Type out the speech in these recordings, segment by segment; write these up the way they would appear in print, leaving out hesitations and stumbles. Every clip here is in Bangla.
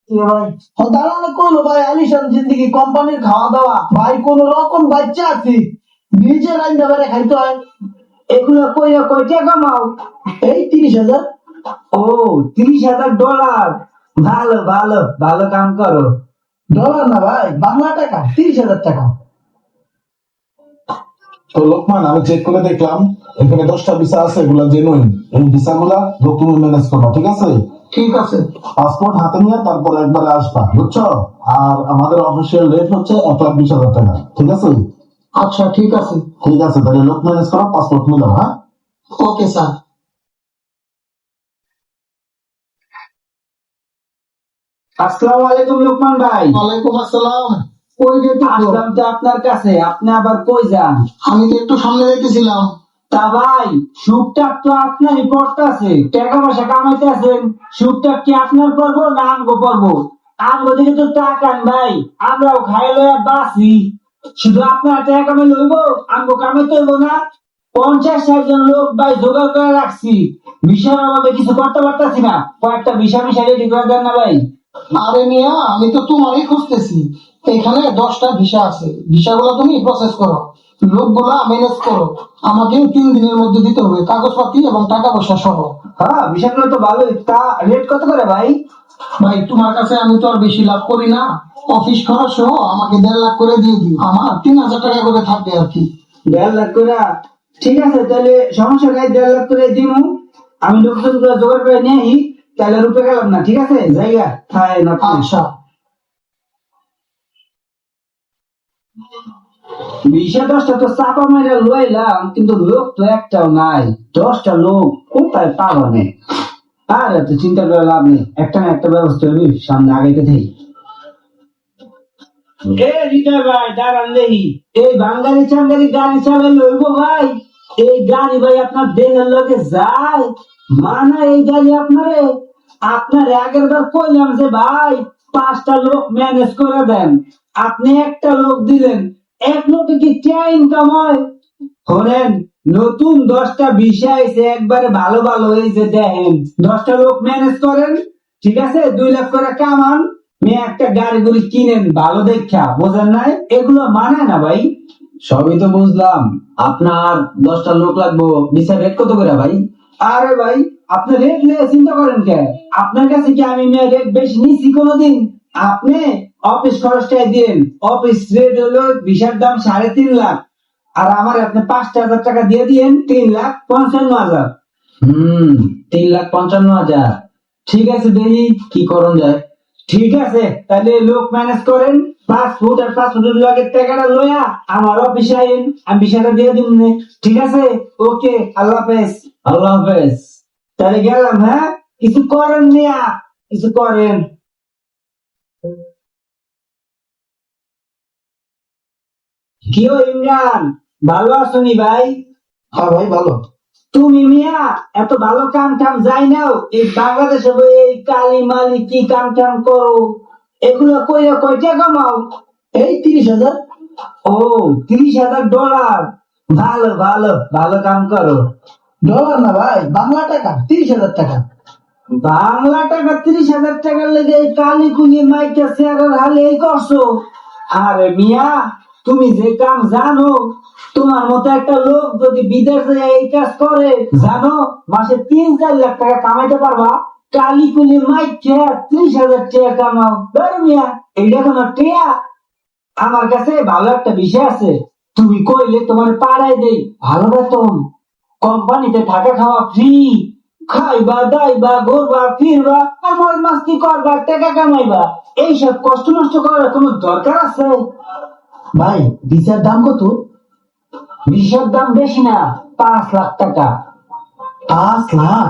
ভাই দাঁড়ানো করলো ভাই, আলিশান জিন্দিগি, কোম্পানির খাওয়া দাওয়া ভাই, কোন রকম বাচ্চা আছি, নিজে রান্না বেড়ে খাইতে হয়। এগুলো কইরা কয় টাকা কামাও? এই 30,000। ও, $30,000। ভালো ভালো ভালো কাম করো। ডলার না ভাই, বাংলা টাকা, 30,000 টাকা। তো লোকমান, আমি চেক করে দেখলাম এখানে 10টা ভিসা আছে, এগুলা জেনুইন। এই ভিসা গুলা তুমি ম্যানেজ করবা, ঠিক আছে? ঠিক আছে। পাসপোর্ট হাতে নিয়ে তারপরে একবারে আসবা, বুঝছো? আর আমাদের অফিসিয়াল রেট হচ্ছে 1,20,000 টাকা, ঠিক আছে? আচ্ছা ঠিক আছে। ঠিক আছে, তাহলে লোক ম্যানেজ করো, পাসপোর্ট মিলাও। হ্যাঁ, ওকে স্যার। আসসালামু আলাইকুম লোকমান ভাই। ওয়ালাইকুম আসসালাম। কই যেতে? আসলাম তো আপনার কাছে, আপনি আবার কই যান? আমি তো একটু সামনে দেখতেছিলাম। তা ভাই, সুখটাক তো আপনারই পড়তাছে, টাকা পয়সা কামাইতে আছেন, সুখটাক কি আপনার পড়বো না আমগো পড়বো? আমগো দিকে তো টাকান ভাই, আমরাও খাই লইয়া বাঁচি। শুধু আপনার টাকা কামাই লইব, আমগো কামাইতে হইব না? 50-60 জন লোক ভাই জোগাড় করে রাখছি, ভিসার অভাবে কিছু করতে পারতাছি না। কয়েকটা ভিসা মিশা রেডি করে দেন না ভাই। আরে মিয়া, আমি তো তোমারই খুঁজতেছি। এখানে 10টা ভিসা আছে, ভিসাগুলো তুমি প্রসেস করো, লোকগুলা ম্যানেজ করো। আমাকে 3 দিনের মধ্যে দিতে হবে, কাগজপাতি এবং টাকা পয়সা সহ। হ্যাঁ, বিষয়গুলো তো ভালোই। তা রেট কত করে ভাই? ভাই তোমার কাছে আমি তো আর বেশি লাভ করি না, অফিস খরচ সহ আমাকে 1.5 লাখ করে দিয়ে দিই, আমার 3,000 টাকা করে থাকবে আর কি। 1.5 লাখ করে? ঠিক আছে, তাহলে সমস্যা নাই, 1.5 লাখ করে দিব। আমি লোকজন গুলো জোগাড় করে নিয়ে আসি, তাহলে রূপে গেলাম না, ঠিক আছে? জায়গা থাই না। আচ্ছা। ভিসা 10টা তো চাপা মেরে লইলাম, কিন্তু লোক তো একটাও নাই। 10টা লোক কোথায় পাবো না? আর এত চিন্তা করে লাভ নেই, একটা না একটা ব্যবস্থা হবে, সামনে আগাইতে থাকি। এ হৃদয় ভাই, দাঁড়ান দেখি। এই বাঙালি চাঙ্গালি গাড়ি চালাই লইব ভাই? এই গাড়ি ভাই আপনার দেহের লগে যায়? মানা এই গাড়ি আপনারে? আপনার আগের বার কইলাম যে ভাই 5টা লোক ম্যানেজ করে দেন, আপনি একটা লোক দিলেন। এক লোকে কি ইনকাম হয়? শোনেন, নতুন 10টা ভিসা আইছে, একবারে ভালো ভালো হয়েছে, দেখেন 10টা লোক ম্যানেজ করেন, ঠিক আছে? 2 লাখ করে কামান, মেয়ে একটা গাড়ি গুড়ি কিনেন ভালো দেখা, বোঝেন নাই? এগুলো মানে না ভাই। সবই তো বুঝলাম, আপনার 10টা লোক লাগবো, ভিসা রেট কত করে ভাই? আরে ভাই, আপনি রেট নিয়ে চিন্তা করেন কে? আপনার কাছে কি আমি মেয়ে রেট বেশি নিছি কোনোদিন? আপনি অফিস খরচটাই দিন, অফিস রেট হলো ভিসার দাম 3.5 লাখ, আর আমার আপনি 5,000 টাকা দিয়ে দিয়েন, 3,55,000। 3,55,000। ঠিক আছে, দেখি কি করণ যায়। ঠিক আছে, তাহলে লোক ম্যানেজ করেন, পাসপোর্ট আর পাসপোর্টের লগের টাকাটা লইয়া আমার অফিসে আইন, আমি বিষয়টা দিয়ে দিব। ঠিক আছে? ওকে, আল্লাহ হাফেজ। আল্লাহ হাফেজ। তাহলে গেলাম, হ্যাঁ? কিছু করেন মিয়া, কিছু করেন। কি ও ইমরান, ভালো আছো নি ভাই? হ্যাঁ ভাই ভালো। তুমি মিয়া এত ভালো কাম টাম যাই নাও, এই বাংলাদেশে বই এই কালি মালি কি কাম টাম করো, এগুলো কইরা কয় টাকা কামাও? এই 30,000। ও, $30,000। ভালো ভালো ভালো কাম করো। ডলার না ভাই, বাংলা টাকা, 30,000 টাকা। বাংলা টাকা 30,000 টাকার লেগে এই কালি কুলি মাইকা চেয়ারের হালে এই করছো? আরে মিয়া, তুমি যে কাম জানো, তোমার মতো একটা লোক যদি বিদেশে এই কাজ করে, জানো মাসে 3-4 লাখ টাকা কামাইতে পারবা? কালি কুলি মাইকা 30,000 টাকা কামাও? ধর মিয়া, এইটা কোনো টিয়া? আমার কাছে ভালো একটা বিষয় আছে, তুমি কইলে তোমার পাড়ায় দেই, ভালো বেতন, কোম্পানিতে থাকা খাওয়া ফ্রি, খাইবা দাইবা ঘুরবা ফিরবা আর মজ মাস্তি করবা, টাকা কামাইবা। এইসব কষ্ট নষ্ট করার কোনো দরকার আছে? ভাই ভিসার দাম কত? ভিসার দাম বেশি না, 5 লাখ টাকা। 5 লাখ?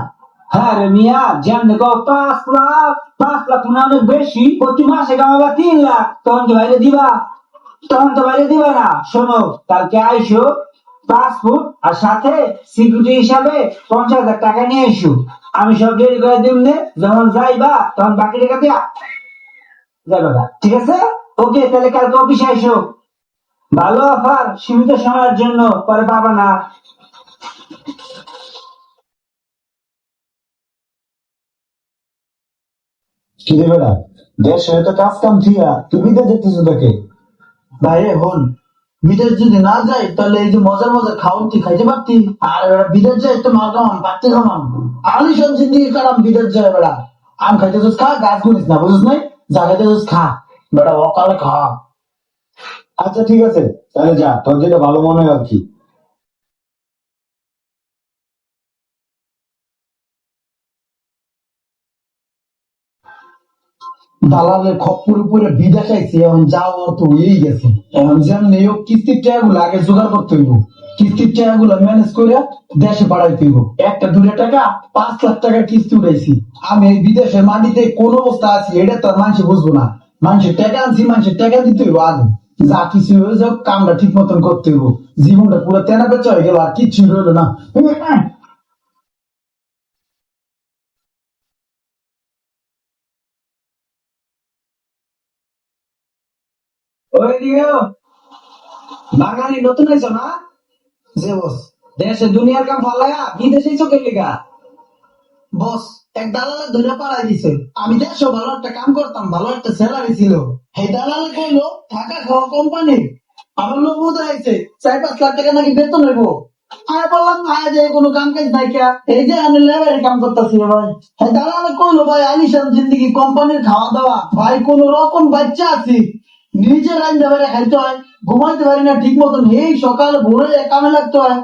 হ্যাঁ রে মিয়া, যেন দেখো 5 লাখ, 5 লাখ মানে অনেক বেশি। প্রতি মাসে কামাবা 3 লাখ, তখন কি বাইরে দিবা? তখন তো বাইরে দিবা না। শোনো, কালকে আইসো, পাসপোর্ট আর সাথে সিকিউরিটি হিসাবে 50,000 টাকা নিয়ে এসো, আমি সব রেডি করে দিব। যখন যাইবা তখন বাকি টাকা দিয়া যাইবা, ঠিক আছে? ওকে, তাহলে কালকে অফিসে আইসো। ভালো অফার, সীমিত সময়ের জন্য, পরে পাবা না। কি রে বেড়া, দেশে তো কাজ কাম থিয়া তুই বিদেশ যেতেছো দেখে। ভাই হন, বিদেশ যদি না যাই তাহলে এই যে মজার মজার খাওয়ার খাইতে পারতি, আর এবার বিদেশ যাই তো মার কামান পাত্তি কামান আলি সব জিন্দিগি কারাম বিদেশ যায় বেড়া। আম খাইতে খা, গাছ গুলিস না, বুঝিস নাই, যা খাইতে খা বেড়া, অকালে খা। আচ্ছা ঠিক আছে, তাহলে যা, তোর যেটা ভালো মনে হয় আর কি। দালালের খপ্পরে পরে বিদেশ আইছি, এখন যাও তো হয়েই গেছে। এখন যেমন এই কিস্তির টাকা গুলো আগে জোগাড় করতে হইব, কিস্তির টাকা গুলো ম্যানেজ করে দেশে পাঠাইতে হইব। একটা 2 টাকা 5 লাখ টাকার কিস্তি উঠাইছি আমি এই বিদেশের মাটিতে কোন অবস্থা আছি এটা তো আর মানুষে বুঝবো না। মানুষের টাকা আনছি, মানুষের টাকা দিতে হইব। আগে যা কিছু হয়ে যাক, কামটা ঠিক মতন করতে হইব। জীবনটা পুরো তেনা পেঁচা হয়ে গেল, আর কিচ্ছু রইলো না। ওই দিও বাঙালি নতুন আইছো না? যে বস, দেশে দুনিয়ার কাম ফালায়া বিদেশে চোখে লিগা বস এক দালালে ধরে পাড়াই দিছে। আমি দেশে ভালো একটা কাম করতাম, ভালো একটা স্যালারি ছিল, এই দালালে কইলো থাকা খাওয়া কোম্পানি। আমার লোক বোধ আইছে 4-5 লাখ টাকা নাকি বেতন হইব। আমি বললাম আয় যে কোনো কাম কাজ নাই কে, এই যে আমি লেবারের কাম করতেছি ভাই। এই দালালে কইলো ভাই আলিশান জিন্দিগি, কোম্পানির খাওয়া দাওয়া, ভাই কোন রকম বাচ্চা আছি, নিজে রাইন্দা বেড়ে খাইতে হয়, ঘুমাইতে পারি না ঠিক মতন, এই সকাল ভোরে কামে লাগতে হয়,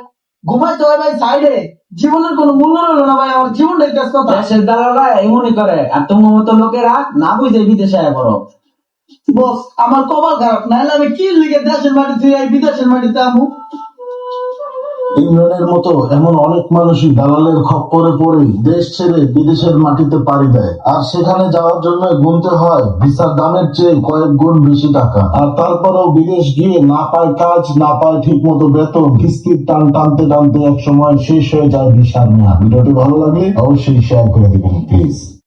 ঘুমাইতে হয় ভাই সাইডে। জীবনের কোনো মূল্য রইল না ভাই, আমার জীবনটাই শেষ কথা। দেশের দালালরা এমনই করে, আর তোমার মতো লোকেরা না বুঝে বিদেশে আয় করো। বস আমার কপাল খারাপ, নাহলে আমি কি লিগে দেশের মাটি থেকে বিদেশের মাটিতে আমু। ইমরানের মতো এমন অনেক মানুষই দালালের খপ্পরে পড়ে দেশ ছেড়ে বিদেশের মাটিতে পাড়ি দেয়, আর সেখানে যাওয়ার জন্য গুনতে হয় ভিসার দামের চেয়ে কয়েক গুণ বেশি টাকা। আর তারপরেও বিদেশ গিয়ে না পায় কাজ, না পায় ঠিক মতো বেতন, কিস্তির টান টানতে টানতে এক সময় শেষ হয়ে যায় ভিসার মেয়াদ। ভিডিওটি ভালো লাগলে অবশ্যই শেয়ার করে দিবেন প্লিজ।